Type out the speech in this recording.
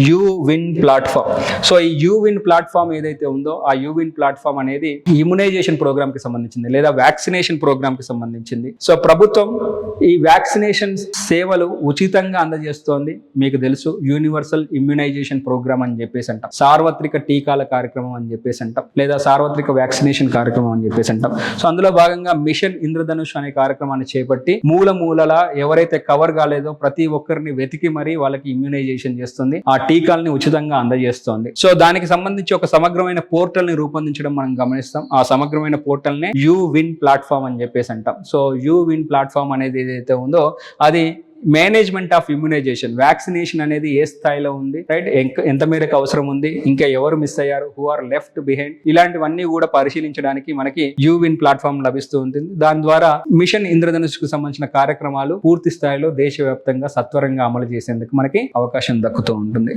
యూవిన్ platform. So ఈ యూవిన్ platform ఏదైతే ఉందో ఆ యూవిన్ ప్లాట్ఫామ్ అనేది ఇమ్యునైజేషన్ ప్రోగ్రామ్ కి సంబంధించింది లేదా వ్యాక్సినేషన్ ప్రోగ్రామ్ కి సంబంధించింది. సో ప్రభుత్వం ఈ వ్యాక్సినేషన్ సేవలు ఉచితంగా అందజేస్తోంది. మీకు తెలుసు యూనివర్సల్ ఇమ్యునైజేషన్ ప్రోగ్రామ్ అని చెప్పేసి అంటాం, సార్వత్రిక టీకాల కార్యక్రమం అని చెప్పేసి అంటాం, లేదా సార్వత్రిక వ్యాక్సినేషన్ కార్యక్రమం అని చెప్పేసి అంటాం. సో అందులో భాగంగా మిషన్ ఇంద్రధనుష్ అనే కార్యక్రమాన్ని చేపట్టి మూలల ఎవరైతే కవర్ కాలేదో ప్రతి ఒక్కరిని వెతికి మరీ వాళ్ళకి ఇమ్యునైజేషన్ చేస్తుంది, ఆ టీకాలని ఉచితంగా అందజేస్తోంది. సో దానికి సంబంధించి ఒక సమగ్రమైన పోర్టల్ ని రూపొందించడం మనం గమనిస్తాం. ఆ సమగ్రమైన పోర్టల్ నే యూవిన్ ప్లాట్ఫామ్ అని చెప్పేసి అంటాం. సో యూవిన్ ప్లాట్ఫామ్ అనేది ఏదైతే ఉందో అది మేనేజ్మెంట్ ఆఫ్ ఇమ్యునైజేషన్, వ్యాక్సినేషన్ అనేది ఏ స్థాయిలో ఉంది, రైట్, ఎంత మేరకు అవసరం ఉంది, ఇంకా ఎవరు మిస్ అయ్యారు, హూ ఆర్ లెఫ్ట్ బిహైండ్, ఇలాంటివన్నీ కూడా పరిశీలించడానికి మనకి యూవిన్ ప్లాట్ఫామ్ లభిస్తూ ఉంటుంది. దాని ద్వారా మిషన్ ఇంద్రధనుష్ కు సంబంధించిన కార్యక్రమాలు పూర్తి స్థాయిలో దేశవ్యాప్తంగా సత్వరంగా అమలు చేసేందుకు మనకి అవకాశం దక్కుతూ ఉంటుంది.